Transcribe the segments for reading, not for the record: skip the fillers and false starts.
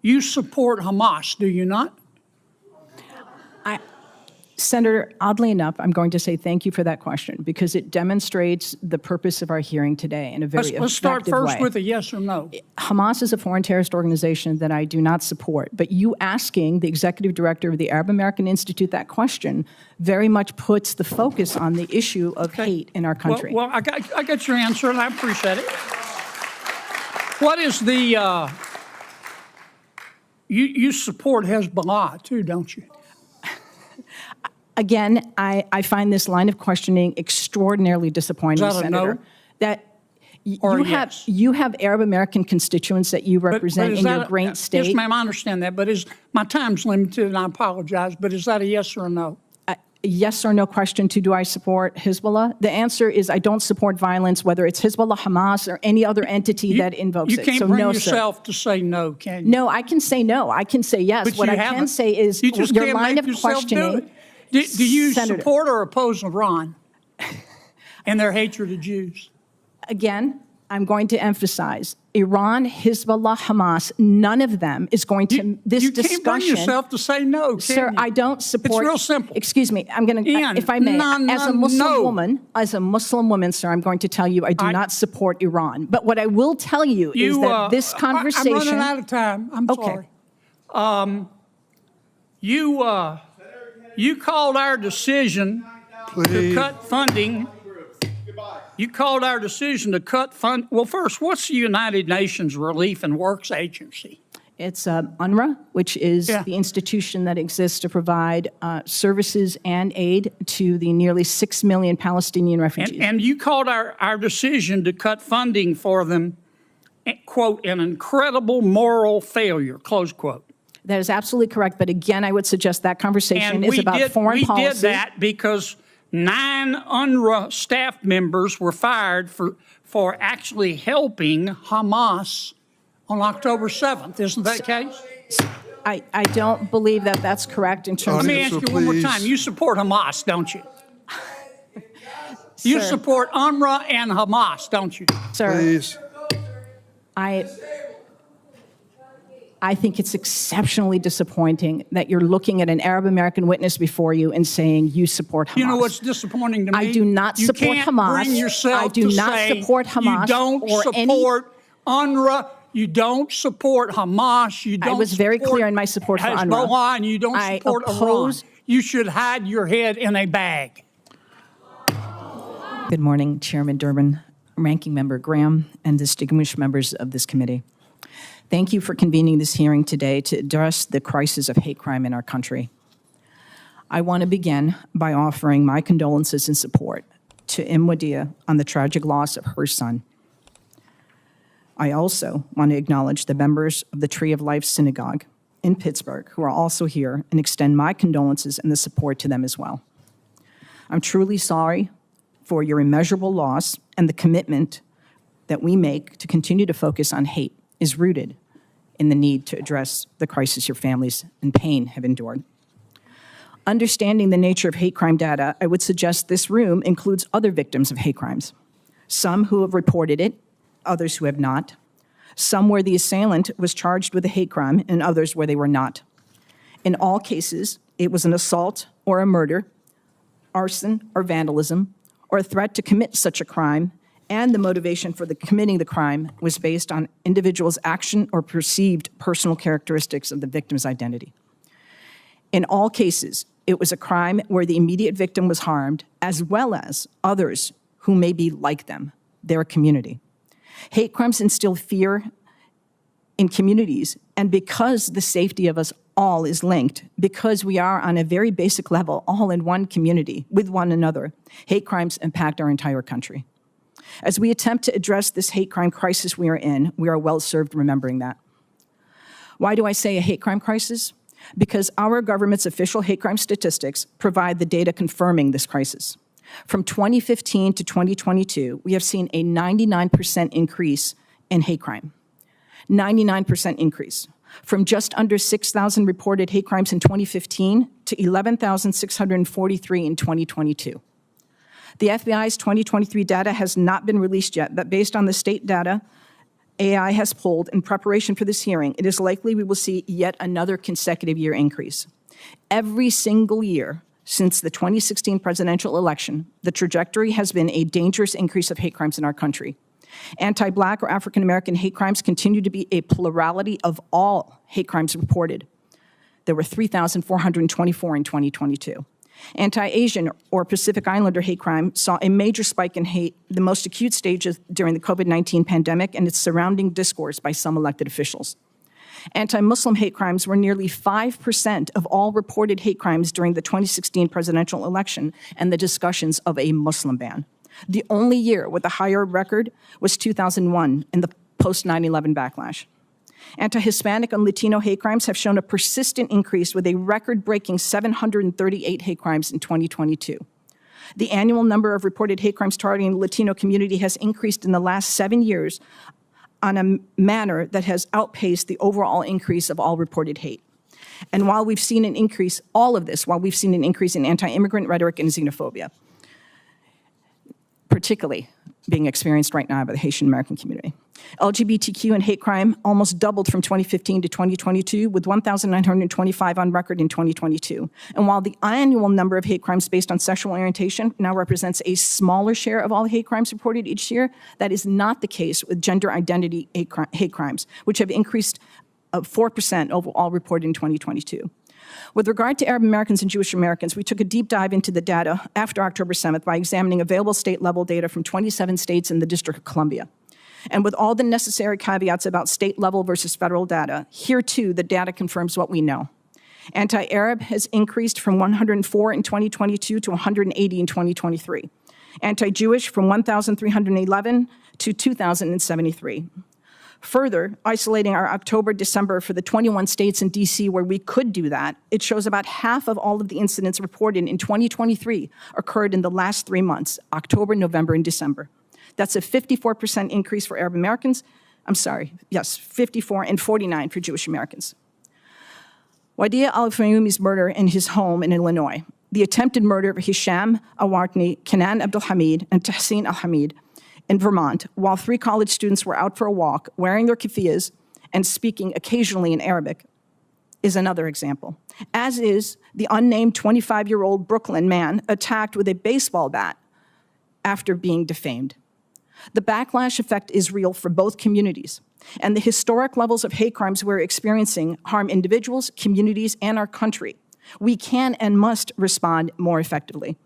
You support Hamas, do you not? Senator, oddly enough, I'm going to say thank you for that question because it demonstrates the purpose of our hearing today in a very effective way. Let's start first with a yes or no. Hamas is a foreign terrorist organization that I do not support, but you asking the executive director of the Arab American Institute that question very much puts the focus on the issue of hate in our country. Well, I got your answer, and I appreciate it. What is the you support Hezbollah too, don't you? Again, I find this line of questioning extraordinarily disappointing, Is that Senator. A no? That Yes? you have Arab American constituents that you represent in your great state. Yes, ma'am, I understand that, but my time's limited, and I apologize, but is that a yes or a no? Yes or no question to do I support Hezbollah? The answer is I don't support violence, whether it's Hezbollah, Hamas, or any other entity that invokes it. You can't so bring no, yourself sir. to say no, can you? No, I can say no. I can say yes. But what you I haven't. can say is You just your can't line make of yourself do questioning. it. Do you Senator, support or oppose Iran and their hatred of Jews? Again, I'm going to emphasize Iran, Hezbollah, Hamas, none of them is going to, this discussion. You can't bring yourself to say no, can Sir, you? I don't support. It's real simple. Excuse me, I'm going to, if I may, as a Muslim woman, sir, I'm going to tell you I do not support Iran. But what I will tell you is that this conversation. I'm running out of time. I'm sorry. You called our decision to cut funding. You called our decision to cut fund. Well, first, what's the United Nations Relief and Works Agency? It's UNRWA, which is the institution that exists to provide services and aid to the nearly 6 million Palestinian refugees. And you called our decision to cut funding for them, quote, an incredible moral failure, close quote. That is absolutely correct. But again, I would suggest that conversation is about foreign policy. We did that because 9 UNRWA staff members were fired for actually helping Hamas on October 7th. Isn't that the case? I don't believe that that's correct in terms of... Let me ask you one more time. You support Hamas, don't you? You support UNRWA and Hamas, don't you? Sir, please. I think it's exceptionally disappointing that you're looking at an Arab American witness before you and saying you support Hamas. You know what's disappointing to me? I do not support Hamas. Bring yourself I do to not say support Hamas. You don't support UNRWA. You don't support Hamas. You don't. I was very clear in my support for UNRWA. Hezbollah, and you don't support Iran. You should hide your head in a bag. Good morning, Chairman Durbin, Ranking Member Graham, and distinguished members of this committee. Thank you for convening this hearing today to address the crisis of hate crime in our country. I want to begin by offering my condolences and support to Wadia on the tragic loss of her son. I also want to acknowledge the members of the Tree of Life Synagogue in Pittsburgh who are also here and extend my condolences and the support to them as well. I'm truly sorry for your immeasurable loss, and the commitment that we make to continue to focus on hate is rooted in the need to address the crisis your families and pain have endured. Understanding the nature of hate crime data, I would suggest this room includes other victims of hate crimes, some who have reported it, others who have not, some where the assailant was charged with a hate crime, and others where they were not. In all cases, it was an assault or a murder, arson or vandalism, or a threat to commit such a crime, and the motivation for committing the crime was based on individual's action or perceived personal characteristics of the victim's identity. In all cases, it was a crime where the immediate victim was harmed, as well as others who may be like them, their community. Hate crimes instill fear in communities, and because the safety of us all is linked, because we are on a very basic level all in one community with one another, hate crimes impact our entire country. As we attempt to address this hate crime crisis we are in, we are well served remembering that. Why do I say a hate crime crisis? Because our government's official hate crime statistics provide the data confirming this crisis. From 2015 to 2022, we have seen a 99% increase in hate crime. 99% increase. From just under 6,000 reported hate crimes in 2015 to 11,643 in 2022. The FBI's 2023 data has not been released yet, but based on the state data, AI has polled in preparation for this hearing, it is likely we will see yet another consecutive year increase. Every single year since the 2016 presidential election, the trajectory has been a dangerous increase of hate crimes in our country. Anti-Black or African-American hate crimes continue to be a plurality of all hate crimes reported. There were 3,424 in 2022. Anti-Asian or Pacific Islander hate crime saw a major spike in hate, the most acute stages during the COVID-19 pandemic and its surrounding discourse by some elected officials. Anti-Muslim hate crimes were nearly 5% of all reported hate crimes during the 2016 presidential election and the discussions of a Muslim ban. The only year with a higher record was 2001 in the post-9/11 backlash. Anti-Hispanic and Latino hate crimes have shown a persistent increase with a record-breaking 738 hate crimes in 2022. The annual number of reported hate crimes targeting the Latino community has increased in the last 7 years on a manner that has outpaced the overall increase of all reported hate. And while we've seen an increase, all of this, while we've seen an increase in anti-immigrant rhetoric and xenophobia, particularly being experienced right now by the Haitian American community. LGBTQ and hate crime almost doubled from 2015 to 2022, with 1,925 on record in 2022. And while the annual number of hate crimes based on sexual orientation now represents a smaller share of all hate crimes reported each year, that is not the case with gender identity hate crimes, which have increased 4% overall reported in 2022. With regard to Arab Americans and Jewish Americans, we took a deep dive into the data after October 7th by examining available state-level data from 27 states and the District of Columbia. And with all the necessary caveats about state-level versus federal data, here too the data confirms what we know. Anti-Arab has increased from 104 in 2022 to 180 in 2023. Anti-Jewish from 1,311 to 2,073. Further, isolating our October-December for the 21 states in D.C. where we could do that, it shows about half of all of the incidents reported in 2023 occurred in the last 3 months, October, November, and December. That's a 54% increase for Arab Americans. 54 and 49 for Jewish Americans. Wadia al-Fayoumi's murder in his home in Illinois, the attempted murder of Hisham Awartni, Kenan Abdulhamid, and Tahsin al-Hamid, in Vermont, while 3 college students were out for a walk, wearing their keffiyehs and speaking occasionally in Arabic, is another example. As is the unnamed 25-year-old Brooklyn man attacked with a baseball bat after being defamed. The backlash effect is real for both communities, and the historic levels of hate crimes we're experiencing harm individuals, communities, and our country. We can and must respond more effectively.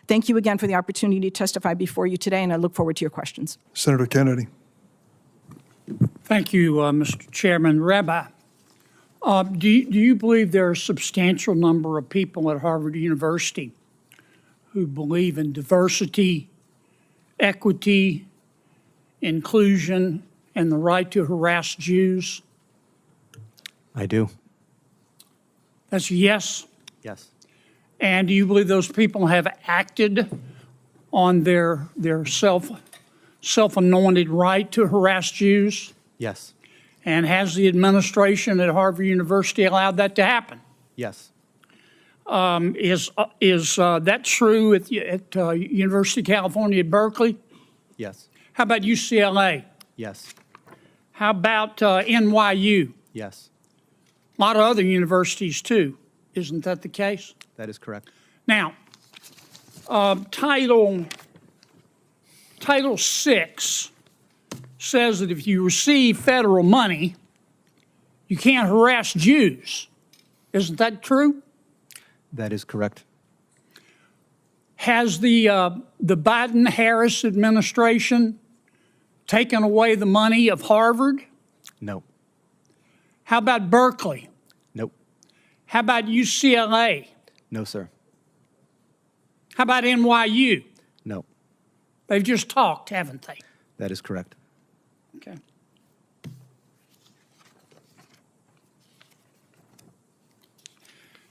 Thank you again for the opportunity to testify before you today, and I look forward to your questions. Senator Kennedy. Thank you, Mr. Chairman. Rabbi, do you believe there are a substantial number of people at Harvard University who believe in diversity, equity, inclusion, and the right to harass Jews? I do. That's a yes? Yes. And do you believe those people have acted on their self-anointed right to harass Jews? Yes. And has the administration at Harvard University allowed that to happen? Yes. Is that true at University of California at Berkeley? Yes. How about UCLA? Yes. How about NYU? Yes. A lot of other universities too. Isn't that the case? That is correct. Now, Title VI says that if you receive federal money, you can't harass Jews. Isn't that true? That is correct. Has the Biden-Harris administration taken away the money of Harvard? No. How about Berkeley? Nope. How about UCLA? No, sir. How about NYU? No. They've just talked, haven't they? That is correct. Okay.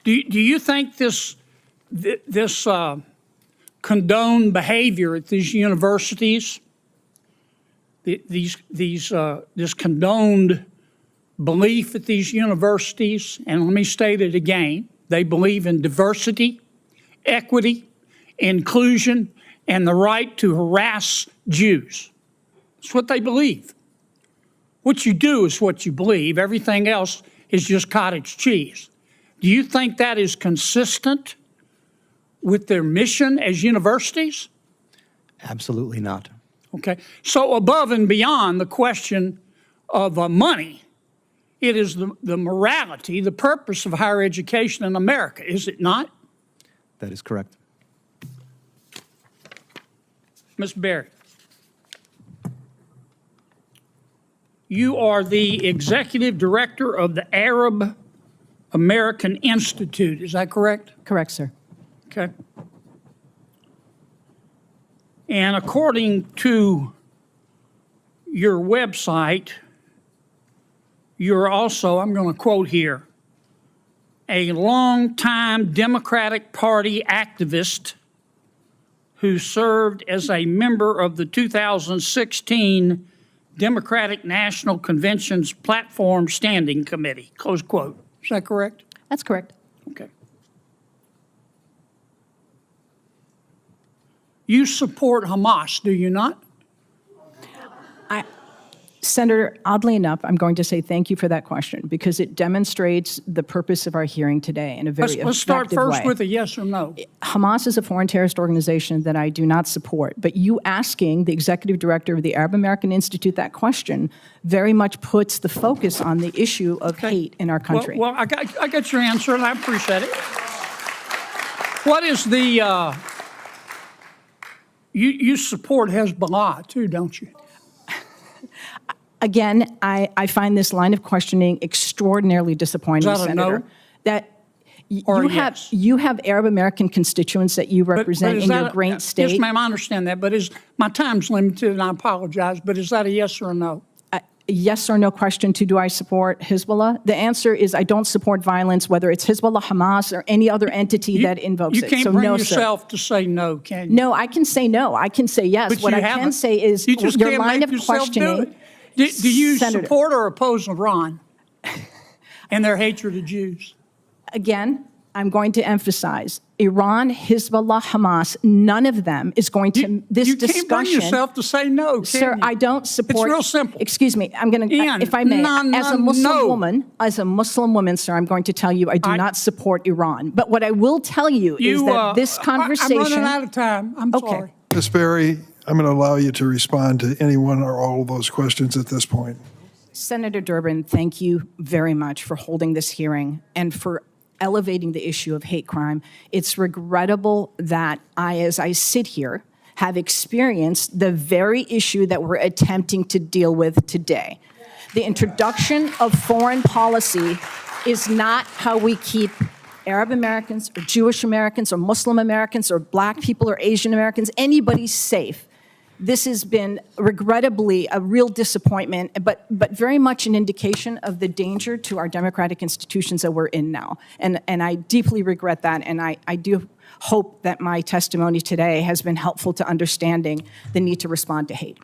Do you think this condoned behavior at these universities, this condoned belief at these universities, and let me state it again, they believe in diversity, equity, inclusion, and the right to harass Jews. That's what they believe. what you do is what you believe. Everything else is just cottage cheese. Do you think that is consistent with their mission as universities? Absolutely not. Okay. So above and beyond the question of money, it is the morality, the purpose of higher education in America, is it not? That is correct. Ms. Berry, you are the executive director of the Arab American Institute. Is that correct? Correct, sir. Okay. And according to your website, you're also, I'm going to quote here, a longtime Democratic Party activist who served as a member of the 2016 Democratic National Convention's Platform Standing Committee, close quote. Is that correct? That's correct. Okay. You support Hamas, do you not? Senator, oddly enough, I'm going to say thank you for that question because it demonstrates the purpose of our hearing today in a very effective way. Let's start first with a yes or no. Hamas is a foreign terrorist organization that I do not support, but you asking the executive director of the Arab American Institute that question very much puts the focus on the issue of hate in our country. Well, I got your answer, and I appreciate it. What is the, you support Hezbollah too, don't you? Again, I find this line of questioning extraordinarily disappointing, Is that a Senator. no? That Or you have Arab American constituents that you represent in your great state. Yes, ma'am, I understand that, but my time's limited, and I apologize, but is that a yes or a no? A yes or no question to do I support Hezbollah? The answer is I don't support violence, whether it's Hezbollah, Hamas, or any other entity that invokes it. You can't So bring no, yourself sir. to say no, can you? No, I can say no. I can say yes. But What you I haven't. can say is You just your can't line make of yourself questioning. do it. Do you Senator, support or oppose Iran and their hatred of Jews? Again, I'm going to emphasize Iran, Hezbollah, Hamas, none of them is going to, this you discussion. can't bring yourself to say no, can Sir, you? I don't support. It's real simple. Excuse me. I'm going to, Ian, if I may, as a Muslim woman, sir, I'm going to tell you I do not support Iran. But what I will tell you is that this conversation. I'm running out of time. I'm sorry. Ms. Berry, I'm going to allow you to respond to any one or all of those questions at this point. Senator Durbin, thank you very much for holding this hearing and for elevating the issue of hate crime. It's regrettable that as I sit here, have experienced the very issue that we're attempting to deal with today. The introduction of foreign policy is not how we keep Arab Americans or Jewish Americans or Muslim Americans or Black people or Asian Americans, anybody safe. This has been regrettably a real disappointment, but very much an indication of the danger to our democratic institutions that we're in now. And I deeply regret that, and I do hope that my testimony today has been helpful to understanding the need to respond to hate.